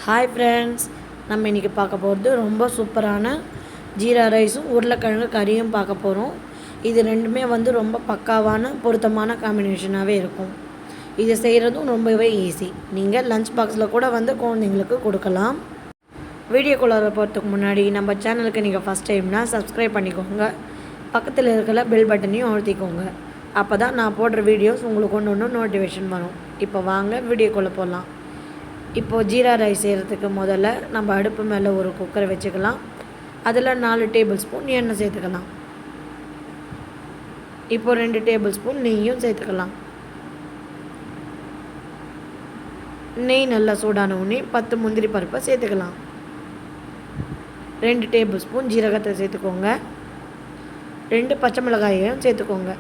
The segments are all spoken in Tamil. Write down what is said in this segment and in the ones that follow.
ஹாய் ஃப்ரெண்ட்ஸ், நம்ம இன்றைக்கி பார்க்க போகிறது ரொம்ப சூப்பரான ஜீரா ரைஸும் உருளைக்கிழங்கு கறியும் பார்க்க போகிறோம். இது ரெண்டுமே ரொம்ப பக்காவான பொருத்தமான காம்பினேஷனாகவே இருக்கும். இது செய்கிறதும் ரொம்பவே ஈஸி. நீங்கள் லஞ்ச் பாக்ஸில் கூட குழந்தைங்களுக்கு கொடுக்கலாம். வீடியோக்குள்ளே போகிறதுக்கு முன்னாடி நம்ம சேனலுக்கு நீங்கள் ஃபஸ்ட் டைம்னா சப்ஸ்கிரைப் பண்ணிக்கோங்க. பக்கத்தில் இருக்கிற பெல் பட்டனையும் அழுத்திக்கோங்க. அப்போ தான் நான் போடுற வீடியோஸ் உங்களுக்கு ஒன்று நோட்டிஃபிகேஷன் வரும். இப்போ வாங்க வீடியோக்குள்ளே போகலாம். இப்போது ஜீரா ரைஸ் செய்கிறதுக்கு முதல்ல நம்ம அடுப்பு மேலே ஒரு குக்கரை வச்சுக்கலாம். அதில் 4 டேபிள் ஸ்பூன் எண்ணெய் சேர்த்துக்கலாம். இப்போ 2 டேபிள் ஸ்பூன் நெய்யும் சேர்த்துக்கலாம். நெய் நல்லா சூடான உடனே 10 முந்திரி பருப்பை சேர்த்துக்கலாம். 2 டேபிள் ஸ்பூன் ஜீரகத்தை சேர்த்துக்கோங்க. 2 பச்சை மிளகாயையும் சேர்த்துக்கோங்க.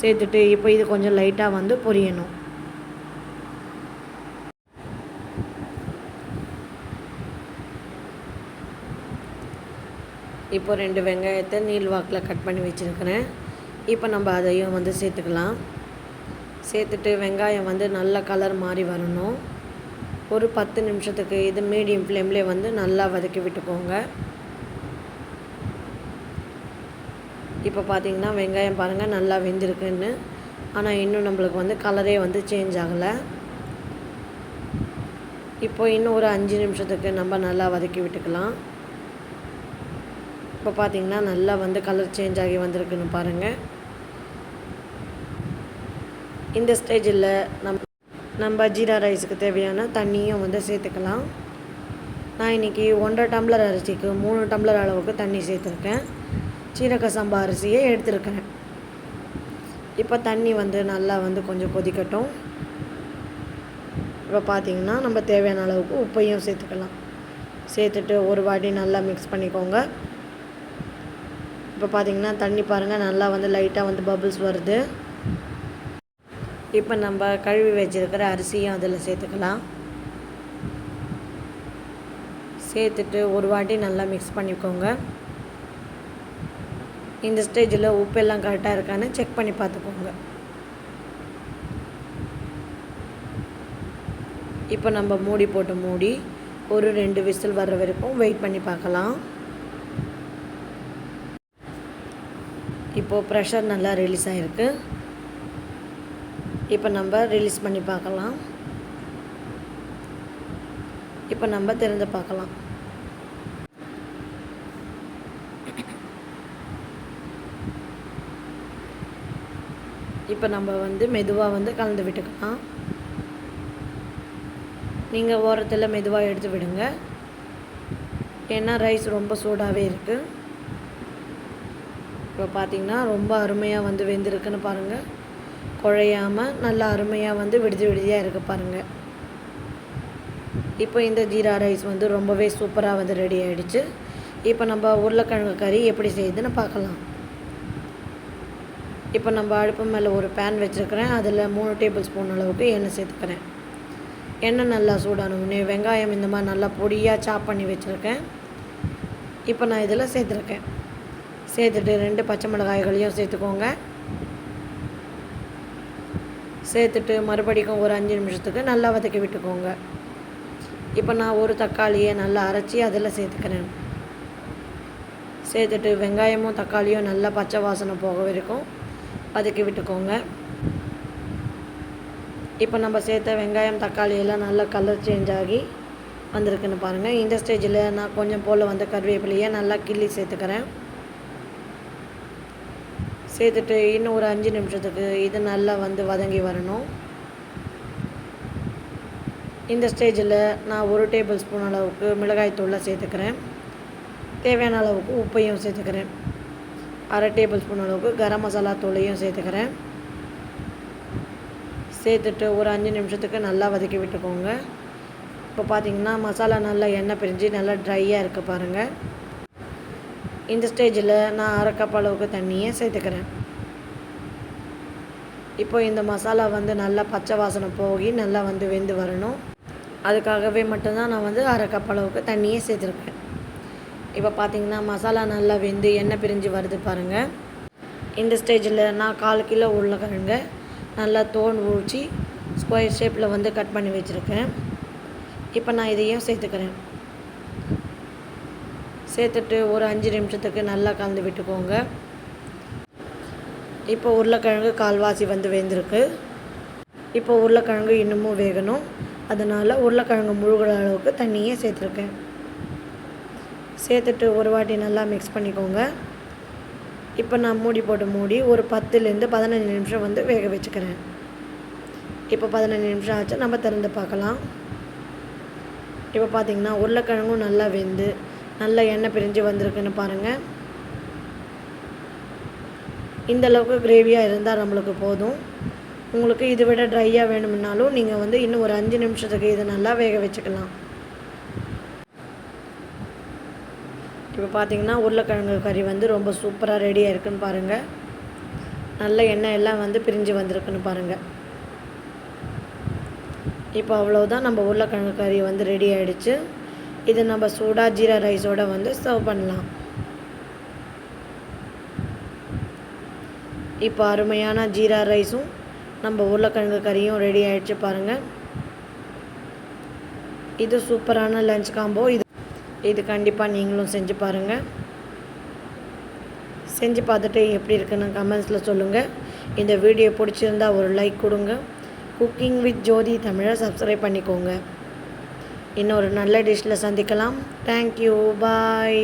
சேர்த்துட்டு இப்போ இது கொஞ்சம் லைட்டாக பொரியணும். இப்போ 2 வெங்காயத்தை நீள்வாக்கில் கட் பண்ணி வச்சுருக்கிறேன். இப்போ நம்ம அதையும் சேர்த்துக்கலாம். சேர்த்துட்டு வெங்காயம் நல்ல கலர் மாதிரி வரணும். ஒரு 10 நிமிஷத்துக்கு இது மீடியம் ஃப்ளேம்லேயே நல்லா வதக்கி விட்டுக்கோங்க. இப்போ பார்த்திங்கன்னா வெங்காயம் பாருங்கள் நல்லா வெந்திருக்குன்னு. ஆனால் இன்னும் நம்மளுக்கு கலரே சேஞ்ச் ஆகலை. இப்போ இன்னும் ஒரு 5 நிமிஷத்துக்கு நம்ம நல்லா வதக்கி விட்டுக்கலாம். இப்போ பார்த்திங்கன்னா நல்லா கலர் சேஞ்ச் ஆகி வந்திருக்குன்னு பாருங்கள். இந்த ஸ்டேஜில் நம்ம ஜீரா ரைஸுக்கு தேவையான தண்ணியும் சேர்த்துக்கலாம். நான் இன்றைக்கி 1.5 டம்ளர் அரிசிக்கு 3 டம்ளர் அளவுக்கு தண்ணி சேர்த்துருக்கேன். சீரக சம்பா அரிசியை எடுத்துருக்கேன். இப்போ தண்ணி நல்லா கொஞ்சம் கொதிக்கட்டும். இப்போ பார்த்திங்கன்னா நம்ம தேவையான அளவுக்கு உப்பையும் சேர்த்துக்கலாம். சேர்த்துட்டு ஒரு வாட்டி நல்லா மிக்ஸ் பண்ணிக்கோங்க. இப்போ பார்த்திங்கன்னா தண்ணி பாருங்கள் நல்லா லைட்டாக பபிள்ஸ் வருது. இப்போ நம்ம கழுவி வச்சுருக்கிற அரிசியும் அதில் சேர்த்துக்கலாம். சேர்த்துட்டு ஒரு வாட்டி நல்லா மிக்ஸ் பண்ணிக்கோங்க. இந்த ஸ்டேஜில் உப்பெல்லாம் கரெக்டாக இருக்கான்னு செக் பண்ணி பார்த்துக்கோங்க. இப்போ நம்ம மூடி போட்டு ஒரு 2 விசில் வர்ற வரைக்கும் வெயிட் பண்ணி பார்க்கலாம். இப்போது ப்ரெஷர் நல்லா ரிலீஸ் ஆகிருக்கு. இப்போ நம்ம ரிலீஸ் பண்ணி பார்க்கலாம். இப்போ நம்ம திறந்து பார்க்கலாம். இப்போ நம்ம மெதுவாக கலந்து விட்டுக்கலாம். நீங்கள் ஓரத்தில் மெதுவாக எடுத்து விடுங்க. ஏன்னா ரைஸ் ரொம்ப சூடாகவே இருக்குது. இப்போ பார்த்திங்கன்னா ரொம்ப அருமையாக வெந்திருக்குன்னு பாருங்கள். குழையாமல் நல்லா அருமையாக விடுதியாக இருக்குது பாருங்கள். இப்போ இந்த ஜீரா ரைஸ் ரொம்பவே சூப்பராக ரெடி ஆகிடுச்சு. இப்போ நம்ம உருளைக்கிழங்கு கறி எப்படி செய்யுதுன்னு பார்க்கலாம். இப்போ நம்ம அடுப்பு மேலே ஒரு பேன் வச்சுருக்கிறேன். அதில் 3 டேபிள் ஸ்பூன் அளவுக்கு எண்ணெய் சேர்த்துக்கிறேன். எண்ணெய் நல்லா சூடான உடனே வெங்காயம் இந்த மாதிரி நல்லா பொடியாக சாப் பண்ணி வச்சுருக்கேன். இப்போ நான் இதில் சேர்த்துருக்கேன். சேர்த்துட்டு 2 பச்சை மிளகாய்களையும் சேர்த்துக்கோங்க. சேர்த்துட்டு மறுபடியும் ஒரு 5 நிமிஷத்துக்கு நல்லா வதக்கி விட்டுக்கோங்க. இப்போ நான் ஒரு தக்காளியை நல்லா அரைச்சி அதில் சேர்த்துக்கிறேன். சேர்த்துட்டு வெங்காயமும் தக்காளியும் நல்லா பச்சை வாசனை போக வரைக்கும் வதக்கி விட்டுக்கோங்க. இப்போ நம்ம சேர்த்த வெங்காயம் தக்காளி எல்லாம் நல்லா கலர் சேஞ்ச் ஆகி வந்திருக்குன்னு பாருங்கள். இந்த ஸ்டேஜில் நான் கொஞ்சம் போல் கருவேப்பிலையை நல்லா கிள்ளி சேர்த்துக்கிறேன். சேர்த்துட்டு இன்னும் ஒரு 5 நிமிஷத்துக்கு இது நல்லா வதங்கி வரணும். இந்த ஸ்டேஜில் நான் 1 டேபிள் ஸ்பூன் அளவுக்கு மிளகாய் தூளை சேர்த்துக்கிறேன். தேவையான அளவுக்கு உப்பையும் சேர்த்துக்கிறேன். 1/2 டேபிள் ஸ்பூன் அளவுக்கு கரம் மசாலா தூளையும் சேர்த்துக்கிறேன். சேர்த்துட்டு ஒரு 5 நிமிஷத்துக்கு நல்லா வதக்கி விட்டுக்கோங்க. இப்போ பார்த்திங்கன்னா மசாலா நல்லா எண்ணெய் பிரிஞ்சு நல்லா ட்ரையாக இருக்குது பாருங்கள். இந்த ஸ்டேஜில் நான் 1/2 கப் அளவுக்கு தண்ணியை சேர்த்துக்கிறேன். இப்போ இந்த மசாலா நல்லா பச்சை வாசனை போகி நல்லா வெந்து வரணும். அதுக்காகவே மட்டும்தான் நான் 1/2 கப் அளவுக்கு தண்ணியை சேர்த்துருக்கேன். இப்போ பார்த்திங்கன்னா மசாலா நல்லா வெந்து எண்ணெய் பிரிஞ்சு வருது பாருங்கள். இந்த ஸ்டேஜில் நான் 1/4 கிலோ உருளைக்கிழங்கு நல்லா தோல் ஊற்றி ஸ்கொயர் ஷேப்பில் கட் பண்ணி வச்சுருக்கேன். இப்போ நான் இதையும் சேர்த்துக்கிறேன். சேர்த்துட்டு ஒரு 5 நிமிஷத்துக்கு நல்லா கலந்து விட்டுக்கோங்க. இப்போ உருளைக்கிழங்கு கால்வாசி வந்து வெந்திருக்கு. இப்போ உருளைக்கிழங்கு இன்னமும் வேகணும். அதனால் உருளைக்கிழங்கு முழுகிற அளவுக்கு தண்ணியே சேர்த்துருக்கேன். சேர்த்துட்டு ஒரு வாட்டி நல்லா மிக்ஸ் பண்ணிக்கோங்க. இப்போ நான் மூடி ஒரு 10லேருந்து 15 நிமிஷம் வந்து வேக வச்சுக்கிறேன். இப்போ 15 நிமிஷம் ஆச்சு. நம்ம திறந்து பார்க்கலாம். இப்போ பார்த்திங்கன்னா உருளைக்கிழங்கும் நல்லா வெந்து நல்லா எண்ணெய் பிரிஞ்சு வந்திருக்குன்னு பாருங்கள். இந்தளவுக்கு கிரேவியாக இருந்தால் நம்மளுக்கு போதும். உங்களுக்கு இதை விட ட்ரையாக வேணும்னாலும் நீங்கள் வந்து இன்னும் ஒரு 5 நிமிஷத்துக்கு இதை நல்லா வேக வச்சுக்கலாம். இப்போ பார்த்திங்கன்னா உருளைக்கிழங்கு கறி வந்து ரொம்ப சூப்பராக ரெடியாக இருக்குன்னு பாருங்கள். நல்ல எண்ணெய் எல்லாம் வந்து பிரிஞ்சு வந்திருக்குன்னு பாருங்கள். இப்போ அவ்வளோதான், நம்ம உருளைக்கிழங்கு கறி வந்து ரெடி ஆகிடுச்சு. இதை நம்ம சூடாக ஜீரா ரைஸோடு வந்து சர்வ் பண்ணலாம். இப்போ அருமையான ஜீரா ரைஸும் நம்ம உருளைக்கிழங்கு கறியும் ரெடி ஆகிடுச்சு பாருங்கள். இது சூப்பரான லஞ்ச் காம்போ. இது கண்டிப்பாக நீங்களும் செஞ்சு பாருங்கள். செஞ்சு பார்த்துட்டு எப்படி இருக்குன்னு கமெண்ட்ஸில் சொல்லுங்கள். இந்த வீடியோ பிடிச்சிருந்தா ஒரு லைக் கொடுங்க. குக்கிங் வித் ஜோதி தமிழை சப்ஸ்கிரைப் பண்ணிக்கோங்க. இன்னொரு நல்ல டிஷ்ஷில் சந்திக்கலாம். தேங்க்யூ, பாய்.